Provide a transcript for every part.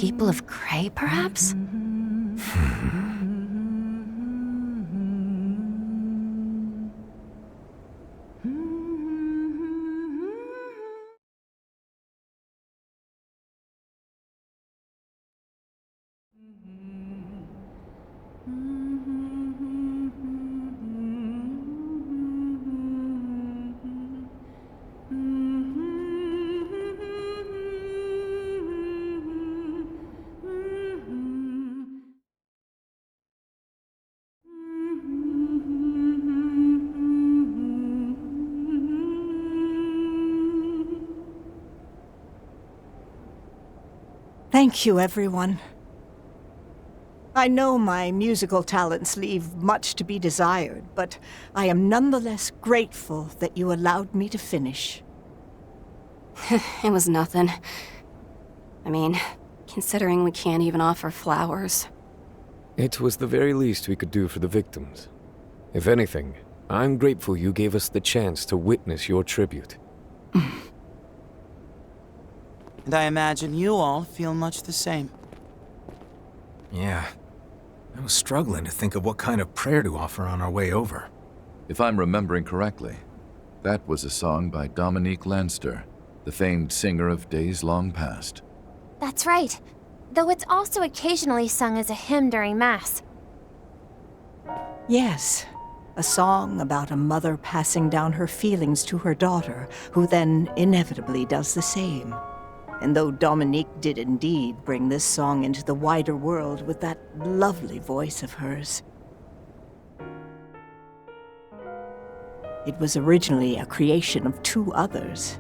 people of Creil, perhaps? Thank you, everyone. I know my musical talents leave much to be desired, but I am nonetheless grateful that you allowed me to finish. It was nothing. I mean, considering we can't even offer flowers. It was the very least we could do for the victims. If anything, I'm grateful you gave us the chance to witness your tribute. And I imagine you all feel much the same. Yeah. I was struggling to think of what kind of prayer to offer on our way over. If I'm remembering correctly, that was a song by Dominique Lanster, the famed singer of days long past. That's right. Though it's also occasionally sung as a hymn during Mass. Yes, a song about a mother passing down her feelings to her daughter, who then inevitably does the same. And though Dominique did indeed bring this song into the wider world with that lovely voice of hers, it was originally a creation of two others.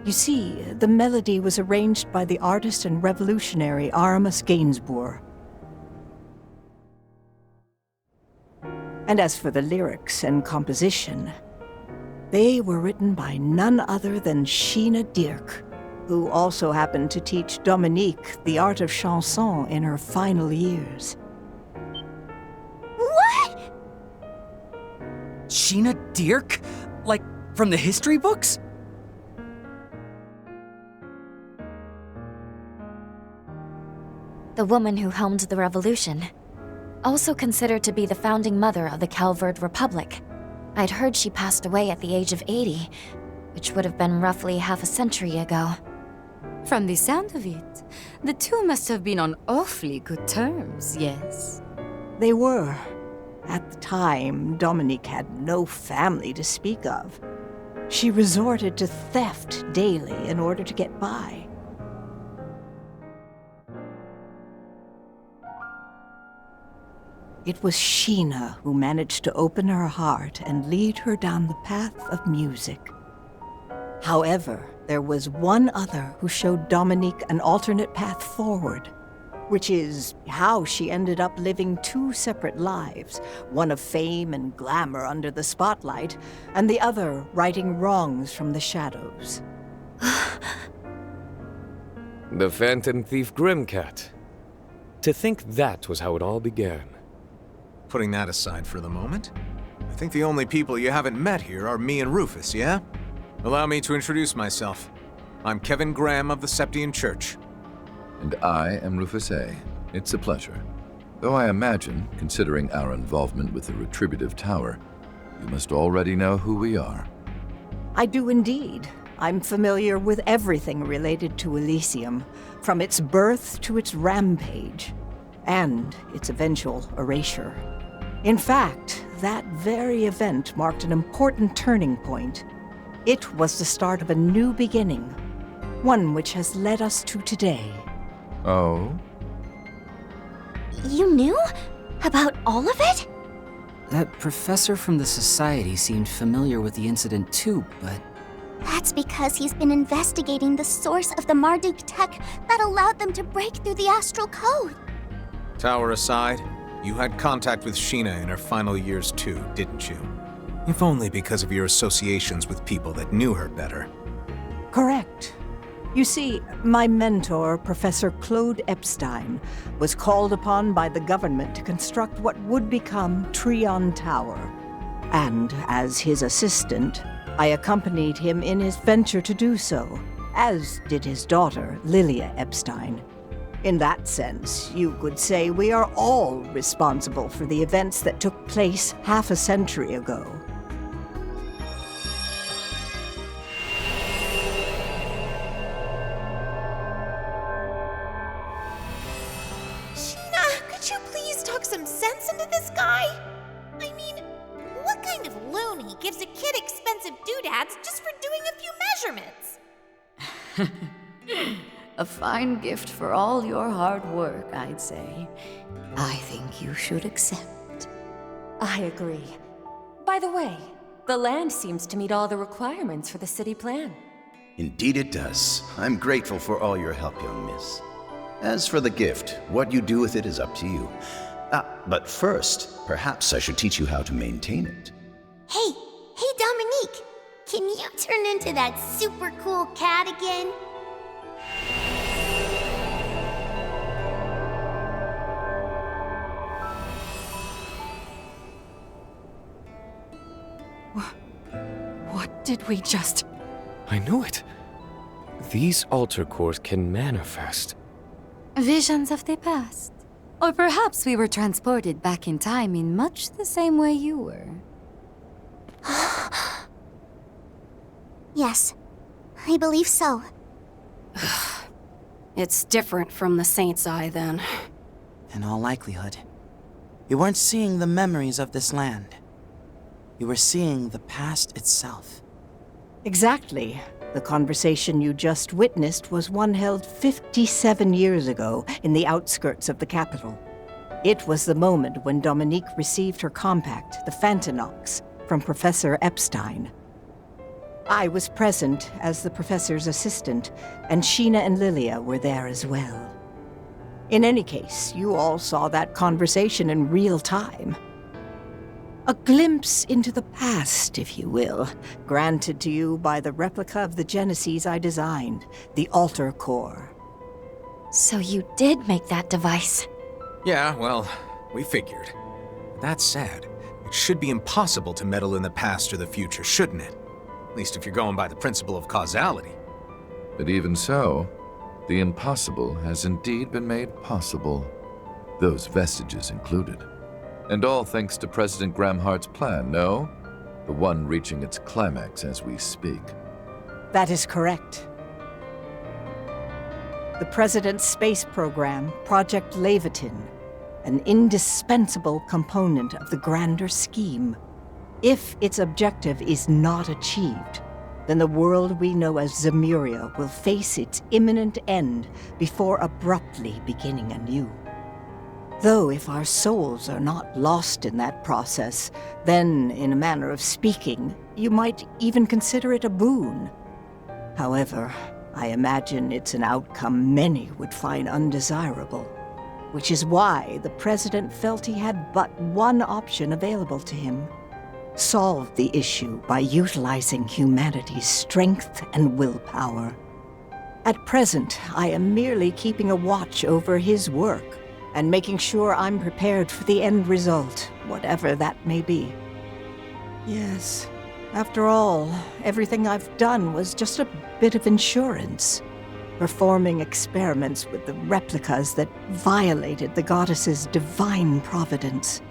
You see, the melody was arranged by the artist and revolutionary Aramis Gainsbourg. And as for the lyrics and composition, they were written by none other than Sheena Dirk, who also happened to teach Dominique the art of chanson in her final years. What? Sheena Dirk? Like, from the history books? The woman who helmed the revolution. Also considered to be the founding mother of the Calvard Republic. I'd heard she passed away at the age of 80, which would have been roughly half a century ago. From the sound of it, the two must have been on awfully good terms, yes? They were. At the time, Dominique had no family to speak of. She resorted to theft daily in order to get by. It was Sheena who managed to open her heart and lead her down the path of music. However, there was one other who showed Dominique an alternate path forward, which is how she ended up living two separate lives, one of fame and glamour under the spotlight, and the other righting wrongs from the shadows. The Phantom Thief Grimcat. To think that was how it all began. Putting that aside for the moment, I think the only people you haven't met here are me and Rufus, yeah? Allow me to introduce myself. I'm Kevin Graham of the Septian Church. And I am Rufus A. It's a pleasure. Though I imagine, considering our involvement with the Retributive Tower, you must already know who we are. I do indeed. I'm familiar with everything related to Elysium, from its birth to its rampage, and its eventual erasure. In fact, that very event marked an important turning point. It was the start of a new beginning, one which has led us to today. Oh? You knew? About all of it? That professor from the Society seemed familiar with the incident too, but... That's because he's been investigating the source of the Marduk tech that allowed them to break through the astral code. Tower aside, you had contact with Sheena in her final years too, didn't you? If only because of your associations with people that knew her better. Correct. You see, my mentor, Professor Claude Epstein, was called upon by the government to construct what would become Trion Tower. And as his assistant, I accompanied him in his venture to do so, as did his daughter, Lilia Epstein. In that sense, you could say we are all responsible for the events that took place half a century ago. Could you please talk some sense into this guy? I mean, what kind of loony gives a kid expensive doodads just for doing a few measurements? A fine gift for all your hard work, I'd say. I think you should accept. I agree. By the way, the land seems to meet all the requirements for the city plan. Indeed it does. I'm grateful for all your help, young miss. As for the gift, what you do with it is up to you. But first, perhaps I should teach you how to maintain it. Hey, Dominique! Can you turn into that super cool cat again? What did we just... I knew it. These altar cores can manifest. Visions of the past. Or perhaps we were transported back in time in much the same way you were. Yes, I believe so. It's different from the Saint's Eye, then. In all likelihood, you weren't seeing the memories of this land. You were seeing the past itself. Exactly. The conversation you just witnessed was one held 57 years ago in the outskirts of the capital. It was the moment when Dominique received her compact, the Fantinox, from Professor Epstein. I was present as the professor's assistant, and Sheena and Lilia were there as well. In any case, you all saw that conversation in real time. A glimpse into the past, if you will, granted to you by the replica of the Genesis I designed, the altar core. So you did make that device? Yeah, well, we figured. That said, it should be impossible to meddle in the past or the future, shouldn't it? At least if you're going by the principle of causality. But even so, the impossible has indeed been made possible. Those vestiges included. And all thanks to President Gramhart's plan, no? The one reaching its climax as we speak. That is correct. The President's space program, Project Levitin, an indispensable component of the grander scheme. If its objective is not achieved, then the world we know as Zemuria will face its imminent end before abruptly beginning anew. Though if our souls are not lost in that process, then, in a manner of speaking, you might even consider it a boon. However, I imagine it's an outcome many would find undesirable, which is why the President felt he had but one option available to him: solve the issue by utilizing humanity's strength and willpower. At present, I am merely keeping a watch over his work, and making sure I'm prepared for the end result, whatever that may be. Yes, after all, everything I've done was just a bit of insurance, performing experiments with the replicas that violated the goddess's divine providence,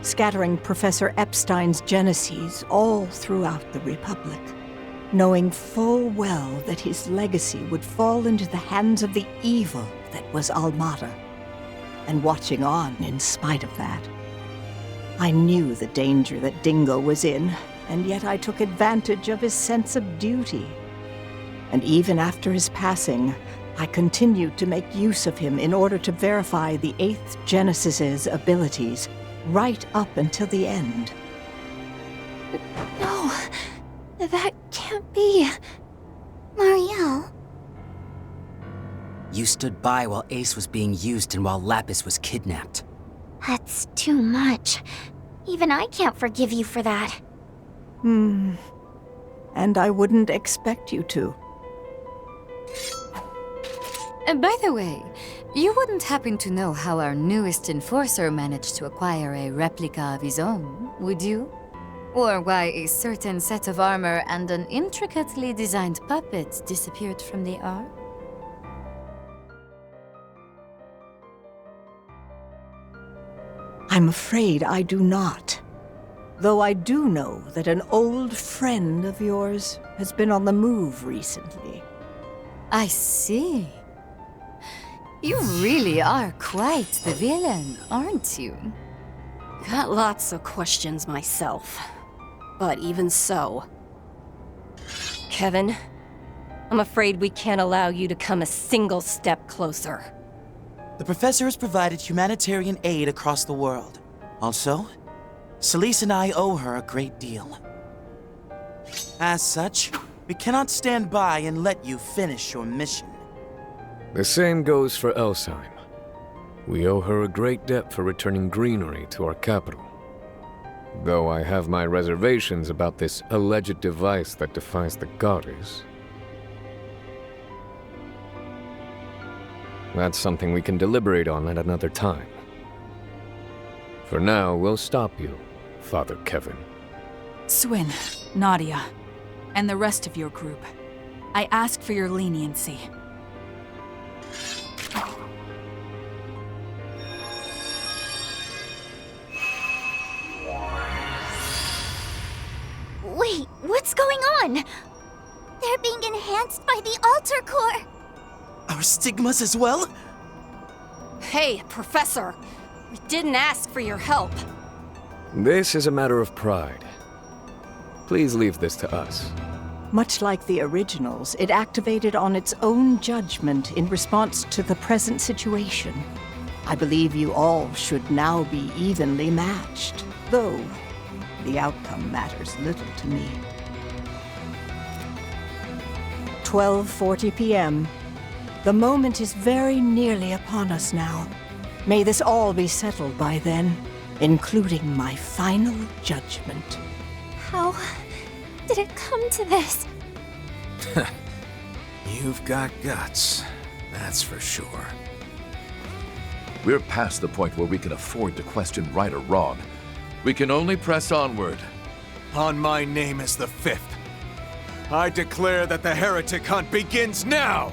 scattering Professor Epstein's Genesis all throughout the Republic, knowing full well that his legacy would fall into the hands of the evil that was Almada, and watching on in spite of that. I knew the danger that Dingo was in, and yet I took advantage of his sense of duty. And even after his passing, I continued to make use of him in order to verify the 8th Genesis's abilities, right up until the end. No, that can't be. Marielle. You stood by while Ace was being used and while Lapis was kidnapped. That's too much. Even I can't forgive you for that. And I wouldn't expect you to. By the way, you wouldn't happen to know how our newest enforcer managed to acquire a replica of his own, would you? Or why a certain set of armor and an intricately designed puppet disappeared from the Ark? I'm afraid I do not. Though I do know that an old friend of yours has been on the move recently. I see. You really are quite the villain, aren't you? Got lots of questions myself. But even so... Kevin, I'm afraid we can't allow you to come a single step closer. The professor has provided humanitarian aid across the world. Also, Celise and I owe her a great deal. As such, we cannot stand by and let you finish your mission. The same goes for Elsheim. We owe her a great debt for returning greenery to our capital. Though I have my reservations about this alleged device that defies the goddess. That's something we can deliberate on at another time. For now, we'll stop you, Father Kevin. Swin, Nadia, and the rest of your group. I ask for your leniency. Wait, what's going on? They're being enhanced by the altar core. Our stigmas as well? Hey, Professor! We didn't ask for your help. This is a matter of pride. Please leave this to us. Much like the originals, it activated on its own judgment in response to the present situation. I believe you all should now be evenly matched, though the outcome matters little to me. 12:40 p.m. The moment is very nearly upon us now. May this all be settled by then, including my final judgment. How did it come to this? You've got guts, that's for sure. We're past the point where we can afford to question right or wrong. We can only press onward. On my name as the Fifth, I declare that the Heretic hunt begins now!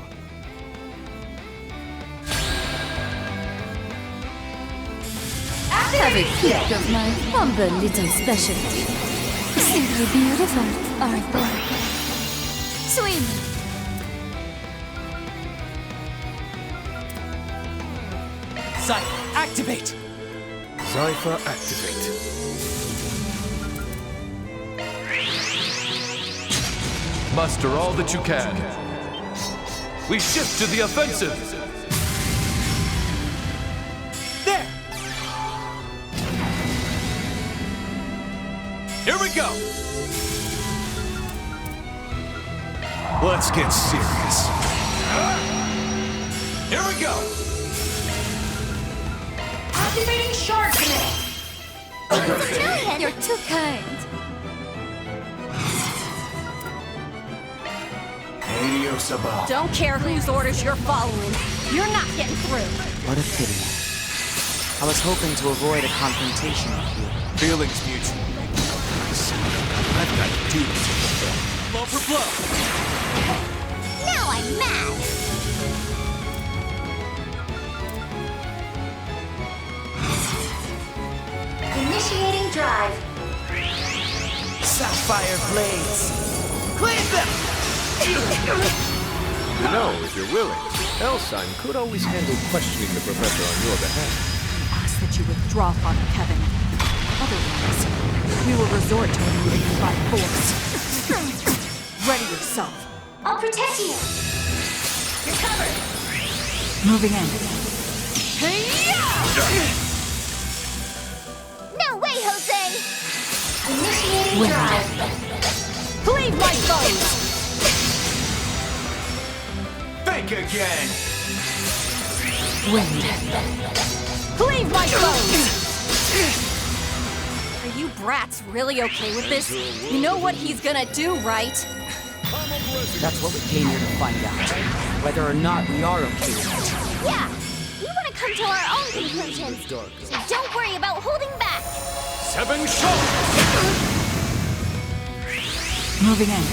Have a peek of my humble little specialty. Simply beautiful, aren't they? Swim! Cypher, activate! Cypher, activate. Muster all that you can. We shift to the offensive! There! Here we go! Let's get serious. Here we go! Activating Shark Command! Julian! You're too kind. Adios, Abel. Don't care whose orders you're following. You're not getting through. What a pity. I was hoping to avoid a confrontation with you. Feelings mutual. I've got to do this. Blow for blow. Now I'm mad! Initiating drive. Sapphire blades! Cleave them! You know, if you're willing, Elsheim could always handle questioning the professor on your behalf. Ask that you withdraw, Father Kevin. Otherwise, we will resort to removing you by force. Ready yourself. I'll protect you. You're covered. Moving in. No way, Jose! Initiating Wind. drive. Cleave my foes! Think again! Wind. Cleave my foes! Are you brats really okay with this? You know what he's gonna do, right? That's what we came here to find out. Whether or not we are okay with it. Yeah, we want to come to our own conclusions. So don't worry about holding back. 7 shots! Moving in.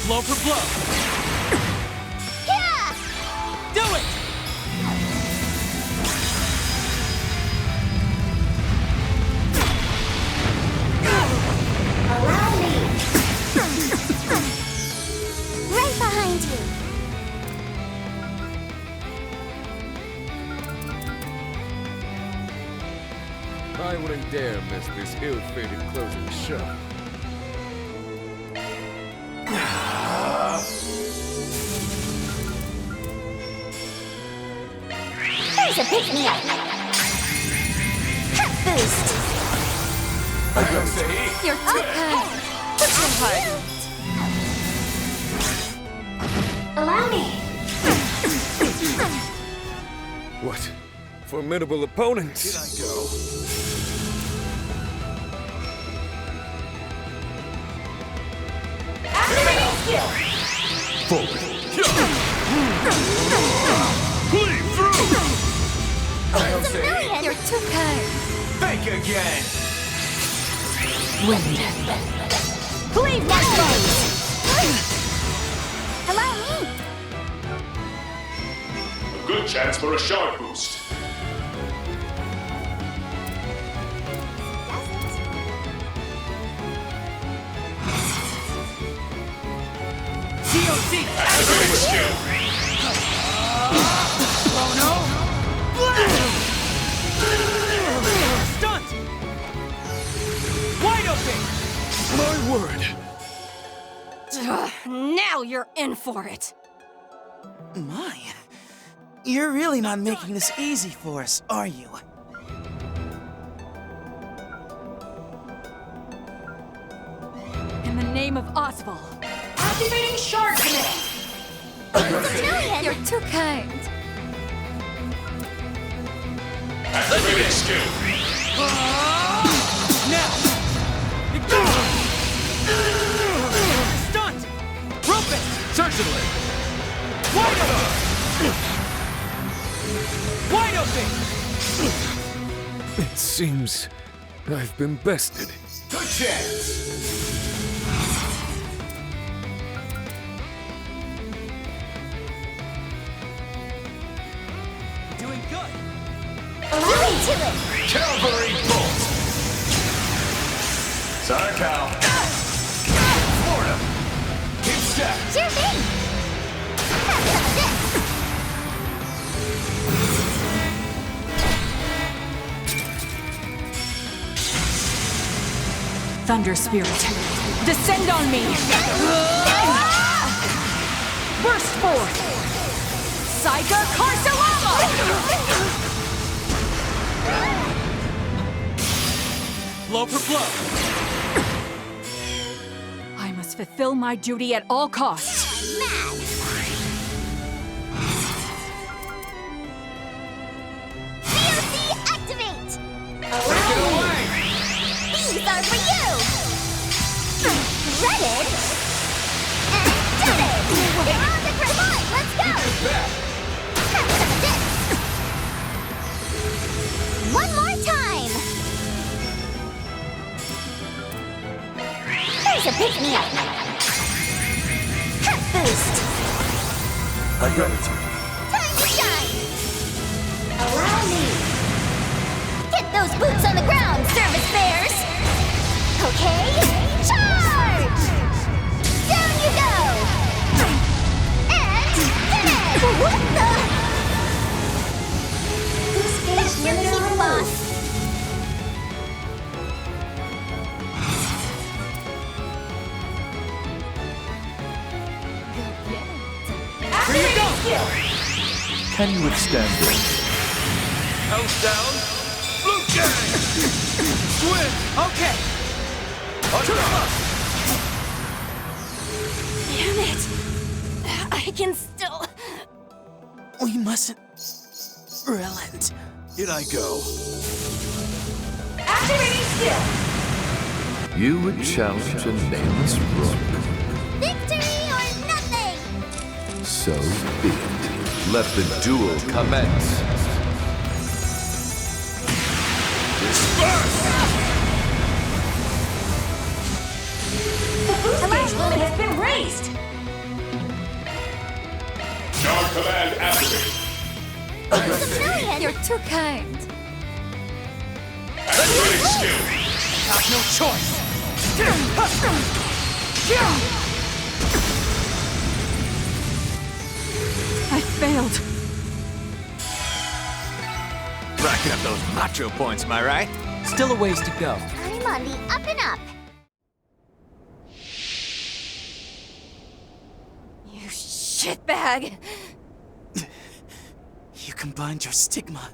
Blow for blow! Yeah! Do it! I wouldn't dare miss this ill-fated closing show. There's a pick-me-up! Hot boost! You're too kind. Put your heart. Allow me! What formidable opponents! Here I go. Activating skill! Forward. Bleed through! You're too kind. Think again! Wind. Cleave that blaze! Allow me! A good chance for a shard boost. COC! Activating skill. Oh no! Stunt! Wide open! My word! Now you're in for it. My. You're really not making this easy for us, are you? In the name of Osval. Activating Shard Command. You're too kind. Activating skill. Now! Stunt! Rope it! Certainly! Wide open! Wide open! It seems I've been bested. Good chance! Doing good! Allow me to it! Cavalry bolt! Sorry, Cal. Florida! Keep step! Sure thing! Have some of this! Thunder Spirit. Descend on me! Burst forth! Psyker Carcelama! Blow for blow! I must fulfill my duty at all costs. Mad! COC activate! Take it away! These are for you! Shredded! And done it! You're on the grid line! Let's go! Back! Have some of this! One more time! There's a pick-me-up! Hot boost! I'm ready to. Time to shine! Allow me! Get those boots on the ground, service bears! Okay, charge! Down you go! And dead! What the? That's your keep, boss! Here you go! Can you withstand this? House down! Blue gang! Swim! Okay! Damn it! I can still... We mustn't relent. In I go. Activating skill! You would challenge a nameless rook. Victory or nothing! So be it. Let the duel commence. The boost gauge limit has been raised! Shard command activated. You're too kind. Activating skill. Have no choice! I failed. Racking up those macho points, am I right? Still a ways to go. I'm on the up and up. You shitbag! You combined your stigma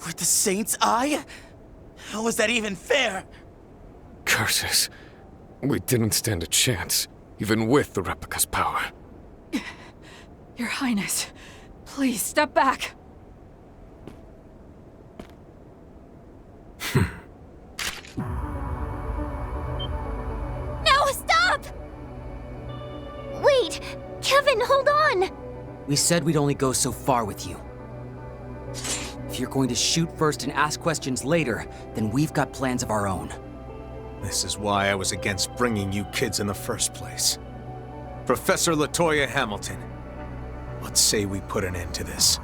with the Saint's Eye? How is that even fair? Curses. We didn't stand a chance, even with the replica's power. Your Highness, please step back. No, stop! Wait, Kevin, hold on! We said we'd only go so far with you. If you're going to shoot first and ask questions later, then we've got plans of our own. This is why I was against bringing you kids in the first place. Professor LaToya Hamilton, let's say we put an end to this.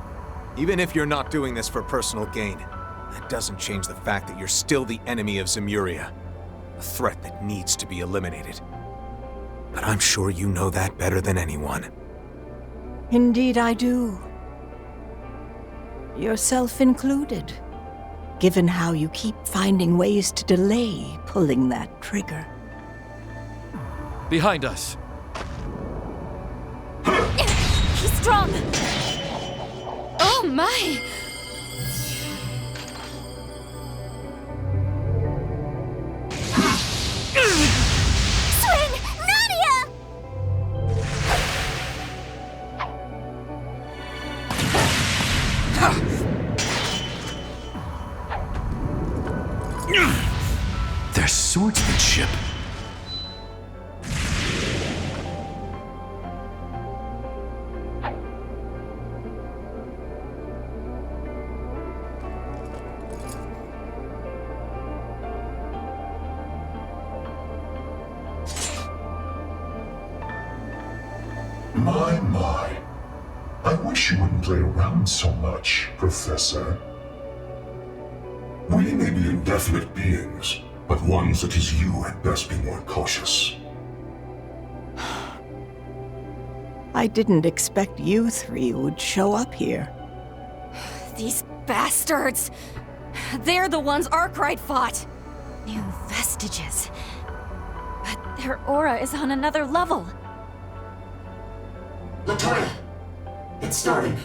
Even if you're not doing this for personal gain, that doesn't change the fact that you're still the enemy of Zemuria. A threat that needs to be eliminated. But I'm sure you know that better than anyone. Indeed I do. Yourself included, given how you keep finding ways to delay pulling that trigger. Behind us. He's strong! Oh my! Swing! Nadia! Their swordsmanship. My. I wish you wouldn't play around so much, Professor. We may be indefinite beings, but one such as you had best be more cautious. I didn't expect you three would show up here. These bastards! They're the ones Arkwright fought! New vestiges. But their aura is on another level. LaToya! It's starting.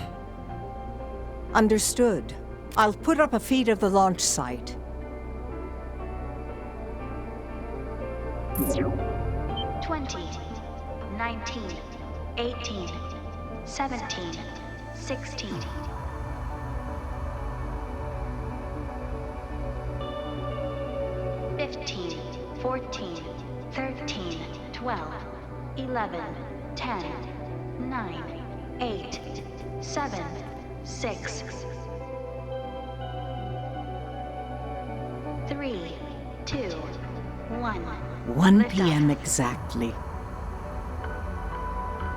Understood. I'll put up a feed of the launch site. 20, 19, 18, 17, 16. Fifteen, 14, 13, 12, 11, 10, 9, 8, 7, 6, 3, 2, 1. 1 p.m. exactly.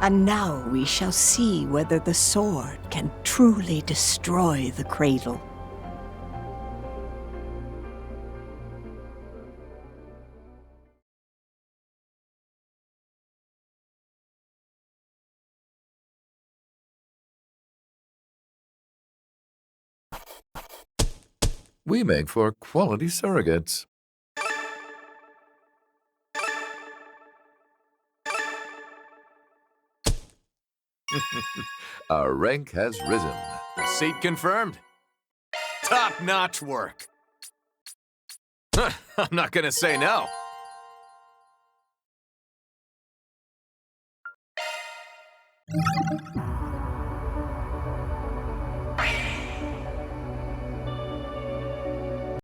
And now we shall see whether the sword can truly destroy the cradle. We make for quality surrogates. Our rank has risen. Seat confirmed. Top-notch work. I'm not gonna say no.